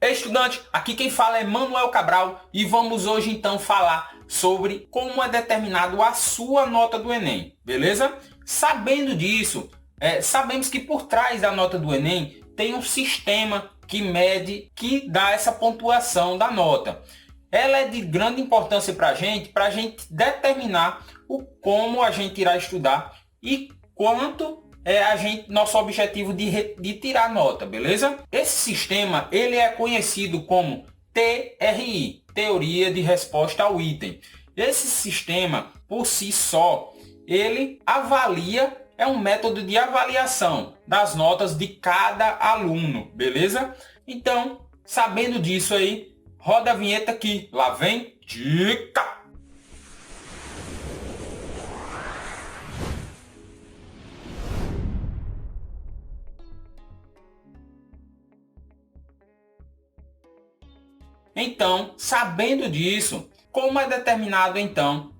Ei, estudante, aqui quem fala é Manuel Cabral e vamos hoje então falar sobre como é determinado a sua nota do Enem, beleza? Sabendo disso, sabemos que por trás da nota do Enem tem um sistema que mede, que dá essa pontuação da nota. Ela é de grande importância para a gente determinar como a gente irá estudar e quanto nosso objetivo de tirar nota, beleza? Esse sistema ele é conhecido como TRI, Teoria de Resposta ao Item. Esse sistema, por si só, ele avalia, é um método de avaliação das notas de cada aluno, beleza? Então, sabendo disso aí, roda a vinheta aqui, lá vem dica! Então, sabendo disso, como é determinado então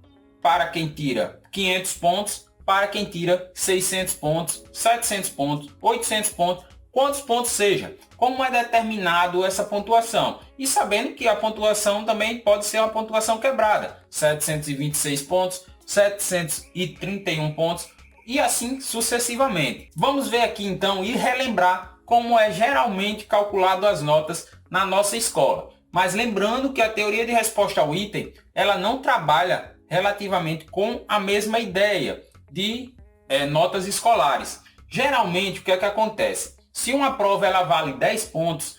para quem tira 500 pontos, para quem tira 600 pontos, 700 pontos, 800 pontos, quantos pontos seja, como é determinado essa pontuação. E sabendo que a pontuação também pode ser uma pontuação quebrada, 726 pontos, 731 pontos e assim sucessivamente. Vamos ver aqui então e relembrar como é geralmente calculado as notas na nossa escola. Mas lembrando que a teoria de resposta ao item, ela não trabalha relativamente com a mesma ideia de notas escolares. Geralmente, o que é que acontece? Se uma prova ela vale 10 pontos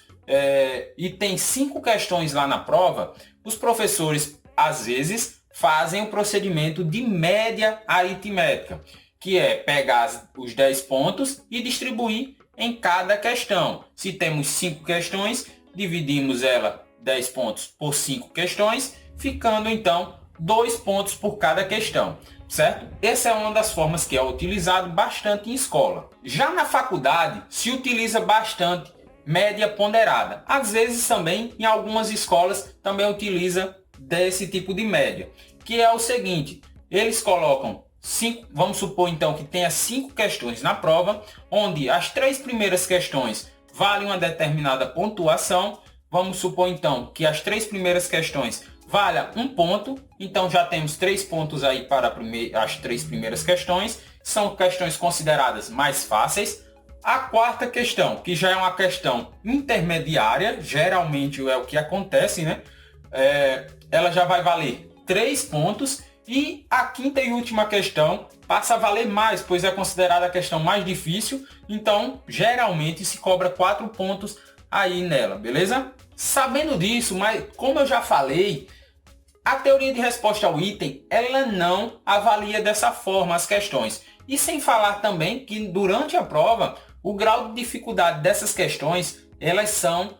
e tem 5 questões lá na prova, os professores, às vezes, fazem o procedimento de média aritmética, que é pegar os 10 pontos e distribuir em cada questão. Se temos 5 questões, dividimos ela 10 pontos por 5 questões, ficando então 2 pontos por cada questão, certo? Essa é uma das formas que é utilizado bastante em escola. Já na faculdade se utiliza bastante média ponderada. Às vezes também em algumas escolas também utiliza desse tipo de média, que é o seguinte: eles colocam 5, vamos supor então que tenha 5 questões na prova, onde as 3 primeiras questões valem uma determinada pontuação. Vamos supor então que as 3 primeiras questões valham 1 ponto, então já temos 3 pontos aí para as 3 primeiras questões, são questões consideradas mais fáceis. A quarta questão, que já é uma questão intermediária, geralmente é o que acontece, né? Ela já vai valer 3 pontos, e a quinta e última questão passa a valer mais, pois é considerada a questão mais difícil, então geralmente se cobra 4 pontos aí nela, beleza? Sabendo disso, mas como eu já falei, a teoria de resposta ao item, ela não avalia dessa forma as questões. E sem falar também que durante a prova, o grau de dificuldade dessas questões, elas são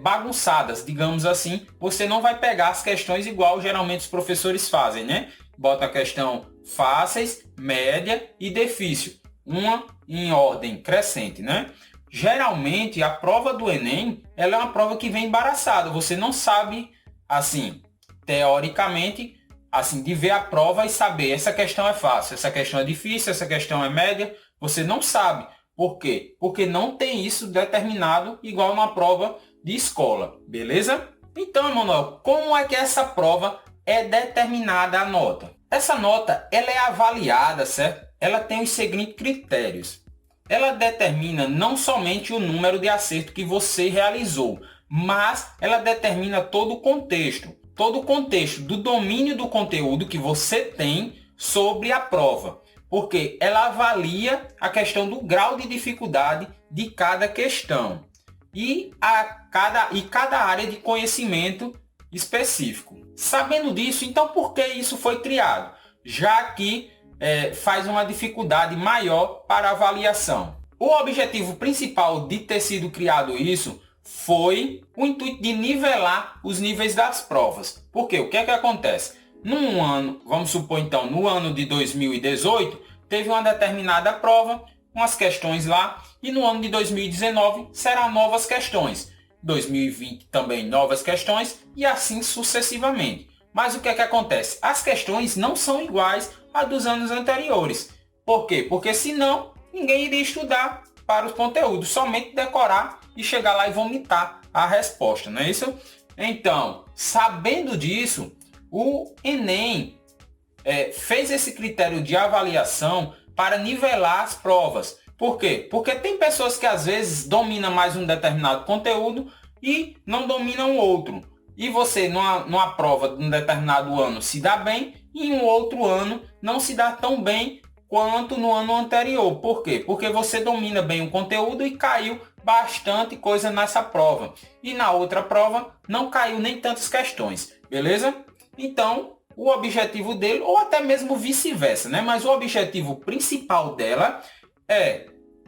bagunçadas, digamos assim. Você não vai pegar as questões igual geralmente os professores fazem, né? Bota a questão fáceis, média e difícil, uma em ordem crescente, né? Geralmente a prova do Enem, ela é uma prova que vem embaraçada. Você não sabe, assim, teoricamente, assim, de ver a prova e saber essa questão é fácil, essa questão é difícil, essa questão é média. Você não sabe. Por quê? Porque não tem isso determinado igual numa prova de escola, beleza? Então, Emanuel, como é que essa prova é determinada a nota? Essa nota, ela é avaliada, certo? Ela tem os seguintes critérios. Ela determina não somente o número de acerto que você realizou, mas ela determina todo o contexto do domínio do conteúdo que você tem sobre a prova, porque ela avalia a questão do grau de dificuldade de cada questão e cada área de conhecimento específico. Sabendo disso, então por que isso foi criado? Já que faz uma dificuldade maior para a avaliação. O objetivo principal de ter sido criado isso foi o intuito de nivelar os níveis das provas. Porque o que é que acontece? Num ano, vamos supor então, no ano de 2018, teve uma determinada prova, umas questões lá, e no ano de 2019 serão novas questões. 2020 também novas questões e assim sucessivamente. Mas o que é que acontece? As questões não são iguais a dos anos anteriores. Por quê? Porque senão ninguém iria estudar para os conteúdos, somente decorar e chegar lá e vomitar a resposta, não é isso? Então, sabendo disso, o Enem fez esse critério de avaliação para nivelar as provas. Por quê? Porque tem pessoas que às vezes dominam mais um determinado conteúdo e não dominam outro. E você, numa prova de um determinado ano, se dá bem, e em um outro ano não se dá tão bem quanto no ano anterior. Por quê? Porque você domina bem o conteúdo e caiu bastante coisa nessa prova. E na outra prova não caiu nem tantas questões, beleza? Então, o objetivo dele, ou até mesmo vice-versa, né? Mas o objetivo principal dela é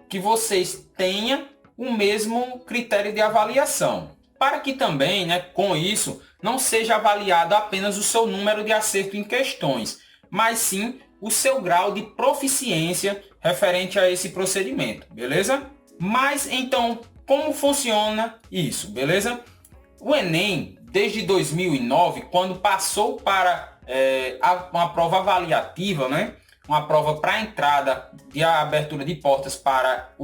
que vocês tenham o mesmo critério de avaliação. Para que também, né, com isso, não seja avaliado apenas o seu número de acerto em questões, mas sim o seu grau de proficiência referente a esse procedimento, beleza? Mas então, como funciona isso, beleza? O Enem, desde 2009, quando passou para uma prova avaliativa, né? Uma prova para entrada e a abertura de portas para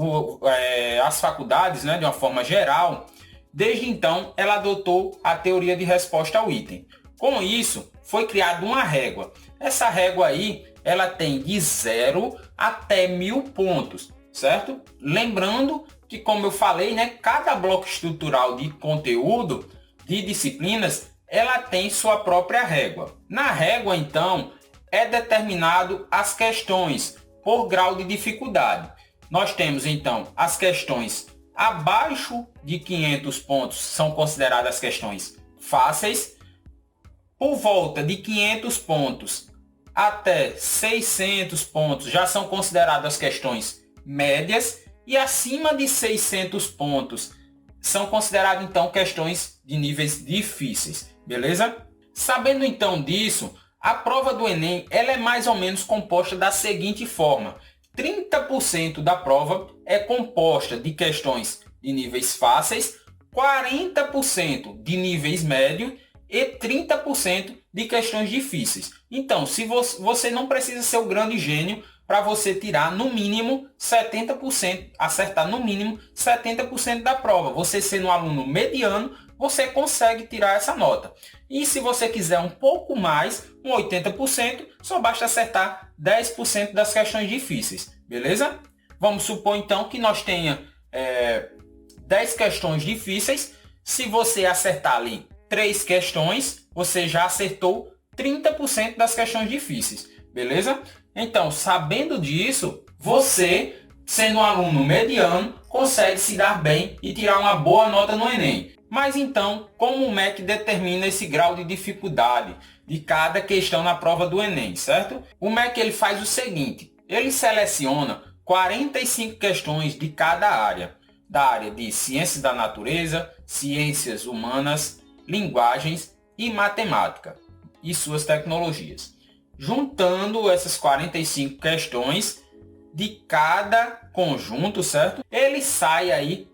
as faculdades, né? De uma forma geral, desde então ela adotou a teoria de resposta ao item. Com isso, foi criada uma régua. Essa régua aí, ela tem de 0 até 1000 pontos, certo? Lembrando que, como eu falei, né, cada bloco estrutural de conteúdo, de disciplinas, ela tem sua própria régua. Na régua, então, é determinado as questões por grau de dificuldade. Nós temos, então, as questões abaixo de 500 pontos são consideradas questões fáceis. Por volta de 500 pontos até 600 pontos já são consideradas questões médias. E acima de 600 pontos são consideradas, então, questões de níveis difíceis. Beleza? Sabendo, então, disso, a prova do Enem ela é mais ou menos composta da seguinte forma. 30% da prova é composta de questões de níveis fáceis, 40% de níveis médios e 30% de questões difíceis. Então, se você não precisa ser o grande gênio para você tirar no mínimo 70%, acertar no mínimo 70% da prova. Você sendo um aluno mediano, você consegue tirar essa nota. E se você quiser um pouco mais, um 80%, só basta acertar 10% das questões difíceis, beleza? Vamos supor então que nós tenha 10 questões difíceis. Se você acertar ali 3 questões, você já acertou 30% das questões difíceis, beleza? Então, sabendo disso, você, sendo um aluno mediano, consegue se dar bem e tirar uma boa nota no Enem. Mas então, como o MEC determina esse grau de dificuldade de cada questão na prova do Enem, certo? O MEC ele faz o seguinte, ele seleciona 45 questões de cada área, da área de ciências da natureza, ciências humanas, linguagens e matemática e suas tecnologias. Juntando essas 45 questões de cada conjunto, certo? Ele sai aí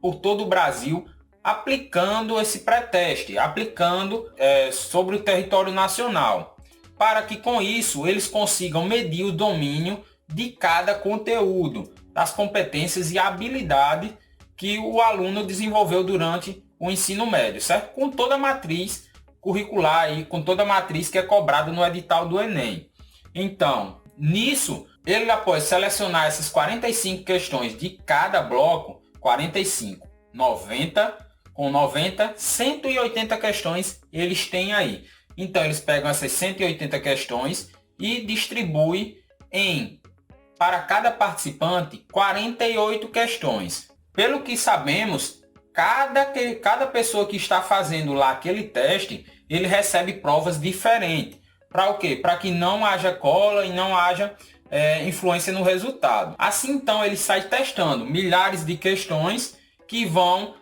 por todo o Brasil aplicando esse pré-teste, aplicando sobre o território nacional, para que com isso eles consigam medir o domínio de cada conteúdo, das competências e habilidade que o aluno desenvolveu durante o ensino médio, certo? Com toda a matriz curricular e com toda a matriz que é cobrada no edital do Enem. Então, nisso, ele após selecionar essas 45 questões de cada bloco, 45, 90, com 90, 180 questões eles têm aí. Então, eles pegam essas 180 questões e distribuem para cada participante, 48 questões. Pelo que sabemos, cada pessoa que está fazendo lá aquele teste, ele recebe provas diferentes. Para o quê? Para que não haja cola e não haja influência no resultado. Assim, então, ele sai testando milhares de questões que vão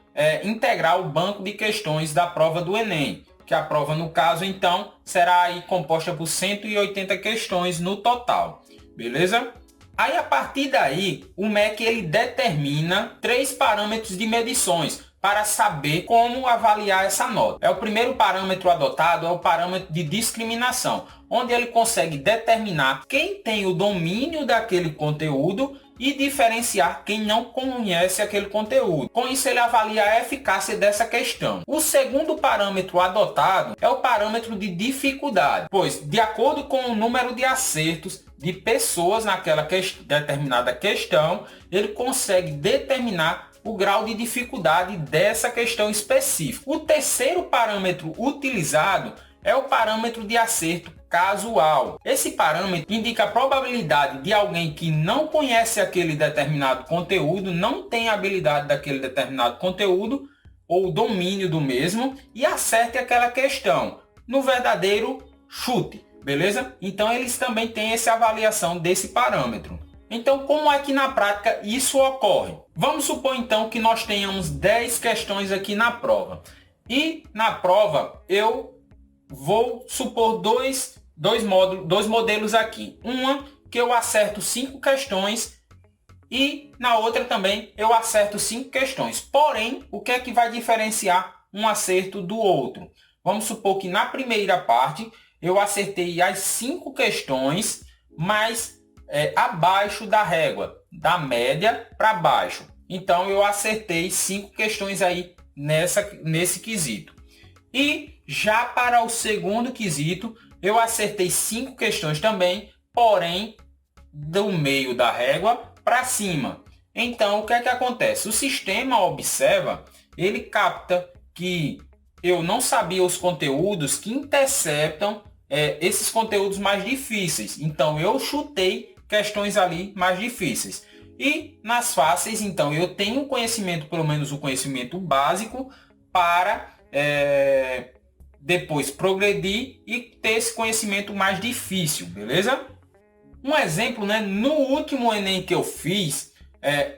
integrar o banco de questões da prova do Enem. Que a prova, no caso, então, será aí composta por 180 questões no total. Beleza? Aí, a partir daí, o MEC ele determina 3 parâmetros de medições para saber como avaliar essa nota. O primeiro parâmetro adotado é o parâmetro de discriminação, onde ele consegue determinar quem tem o domínio daquele conteúdo e diferenciar quem não conhece aquele conteúdo. Com isso, ele avalia a eficácia dessa questão. O segundo parâmetro adotado é o parâmetro de dificuldade, pois, de acordo com o número de acertos de pessoas naquela determinada questão, ele consegue determinar o grau de dificuldade dessa questão específica. O terceiro parâmetro utilizado é o parâmetro de acerto casual. Esse parâmetro indica a probabilidade de alguém que não conhece aquele determinado conteúdo, não tem habilidade daquele determinado conteúdo ou domínio do mesmo e acerte aquela questão no verdadeiro chute, beleza? Então eles também têm essa avaliação desse parâmetro. Então, como é que na prática isso ocorre? Vamos supor então que nós tenhamos 10 questões aqui na prova. E na prova eu vou supor dois modelos aqui. Uma que eu acerto 5 questões e na outra também eu acerto 5 questões. Porém, o que é que vai diferenciar um acerto do outro? Vamos supor que na primeira parte eu acertei as 5 questões, mas abaixo da régua, da média para baixo. Então eu acertei 5 questões aí nesse quesito. E já para o segundo quesito, eu acertei 5 questões também, porém do meio da régua para cima. Então o que é que acontece? O sistema observa, ele capta que eu não sabia os conteúdos que interceptam esses conteúdos mais difíceis. Então eu chutei questões ali mais difíceis. E nas fáceis, então, eu tenho conhecimento, pelo menos o conhecimento básico, para depois progredir e ter esse conhecimento mais difícil, beleza? Um exemplo, né? No último Enem que eu fiz,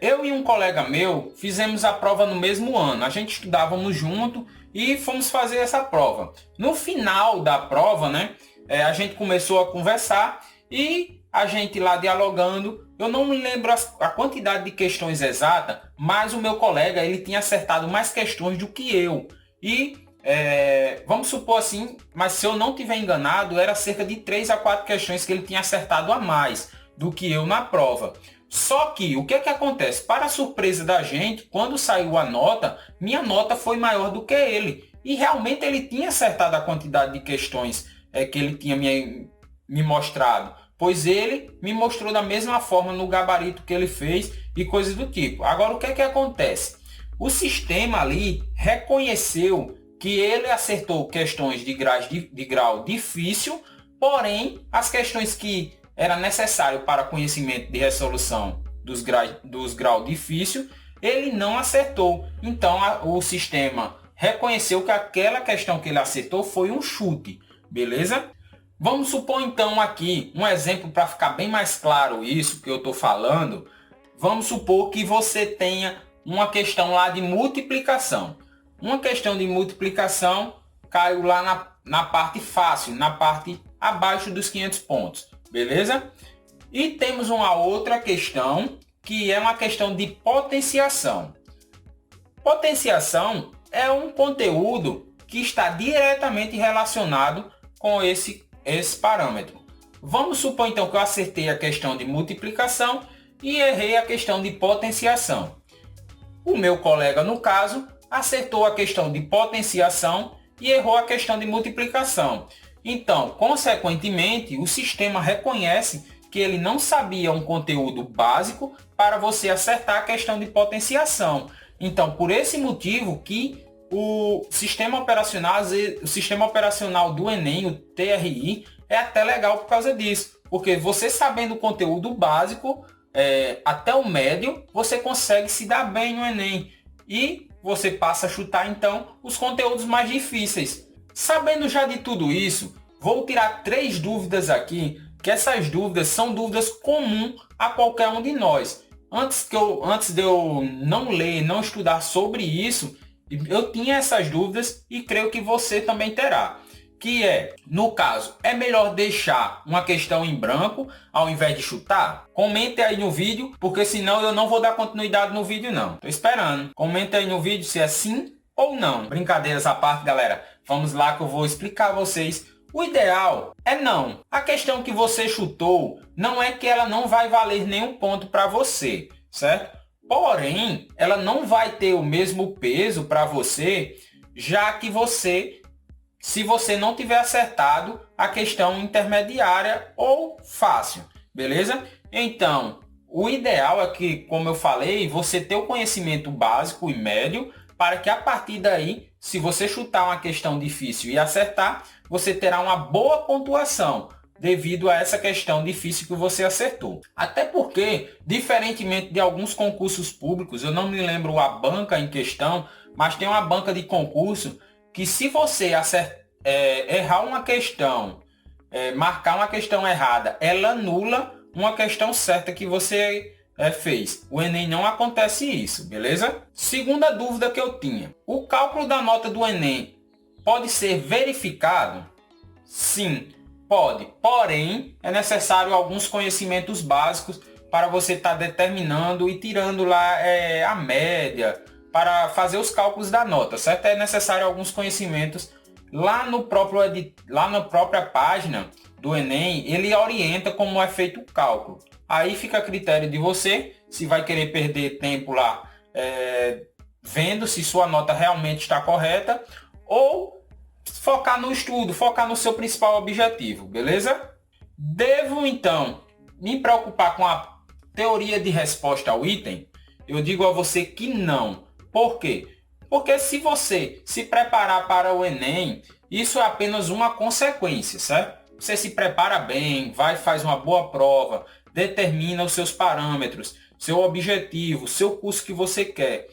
eu e um colega meu fizemos a prova no mesmo ano. A gente estudávamos junto e fomos fazer essa prova. No final da prova, né? A gente começou a conversar e a gente lá dialogando, eu não me lembro a quantidade de questões exata, mas o meu colega ele tinha acertado mais questões do que eu. E vamos supor assim, mas se eu não tiver enganado, era cerca de 3 a 4 questões que ele tinha acertado a mais do que eu na prova. Só que o que é que acontece? Para a surpresa da gente, quando saiu a nota, minha nota foi maior do que ele. E realmente ele tinha acertado a quantidade de questões que ele tinha me mostrado. Pois ele me mostrou da mesma forma no gabarito que ele fez e coisas do tipo. Agora, o que é que acontece? O sistema ali reconheceu que ele acertou questões de grau difícil, porém, as questões que era necessário para conhecimento de resolução dos grau difícil, ele não acertou. Então, o sistema reconheceu que aquela questão que ele acertou foi um chute, beleza? Vamos supor então aqui um exemplo para ficar bem mais claro isso que eu estou falando. Vamos supor que você tenha uma questão lá de multiplicação. Uma questão de multiplicação caiu lá na parte fácil, na parte abaixo dos 500 pontos, beleza? E temos uma outra questão que é uma questão de potenciação. Potenciação é um conteúdo que está diretamente relacionado com esse parâmetro. Vamos supor então que eu acertei a questão de multiplicação e errei a questão de potenciação. O meu colega, no caso, acertou a questão de potenciação e errou a questão de multiplicação. Então, consequentemente, o sistema reconhece que ele não sabia um conteúdo básico para você acertar a questão de potenciação. Então, por esse motivo que o sistema operacional do Enem, o TRI, é até legal por causa disso. Porque você sabendo o conteúdo básico, até o médio, você consegue se dar bem no Enem. E você passa a chutar, então, os conteúdos mais difíceis. Sabendo já de tudo isso, vou tirar 3 dúvidas aqui, que essas dúvidas são dúvidas comuns a qualquer um de nós. Antes de eu não ler, não estudar sobre isso, eu tinha essas dúvidas e creio que você também terá. Que no caso, é melhor deixar uma questão em branco ao invés de chutar? Comente aí no vídeo, porque senão eu não vou dar continuidade no vídeo não. Tô esperando. Comente aí no vídeo se é sim ou não. Brincadeiras à parte, galera. Vamos lá que eu vou explicar a vocês O ideal é não. A questão que você chutou não é que ela não vai valer nenhum ponto para você, certo? Porém, ela não vai ter o mesmo peso para você, já que se você não tiver acertado a questão intermediária ou fácil, beleza? Então, o ideal é que, como eu falei, você ter o conhecimento básico e médio, para que a partir daí, se você chutar uma questão difícil e acertar, você terá uma boa pontuação, devido a essa questão difícil que você acertou. Até porque, diferentemente de alguns concursos públicos, eu não me lembro a banca em questão, mas tem uma banca de concurso que, se você errar uma questão, marcar uma questão errada, ela anula uma questão certa que você fez. O Enem não acontece isso, beleza? Segunda dúvida que eu tinha. O cálculo da nota do Enem pode ser verificado? Sim, pode. Porém, é necessário alguns conhecimentos básicos para você estar determinando e tirando lá a média para fazer os cálculos da nota, certo? É necessário alguns conhecimentos. Lá na própria página do Enem, ele orienta como é feito o cálculo. Aí fica a critério de você, se vai querer perder tempo lá vendo se sua nota realmente está correta, ou focar no estudo, focar no seu principal objetivo, beleza? Devo, então, me preocupar com a teoria de resposta ao item? Eu digo a você que não. Por quê? Porque se você se preparar para o Enem, isso é apenas uma consequência, certo? Você se prepara bem, faz uma boa prova, determina os seus parâmetros, seu objetivo, seu curso que você quer.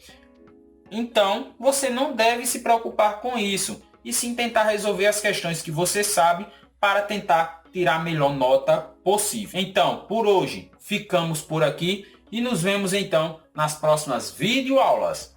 Então, você não deve se preocupar com isso, e sim tentar resolver as questões que você sabe para tentar tirar a melhor nota possível. Então, por hoje, ficamos por aqui e nos vemos então nas próximas videoaulas.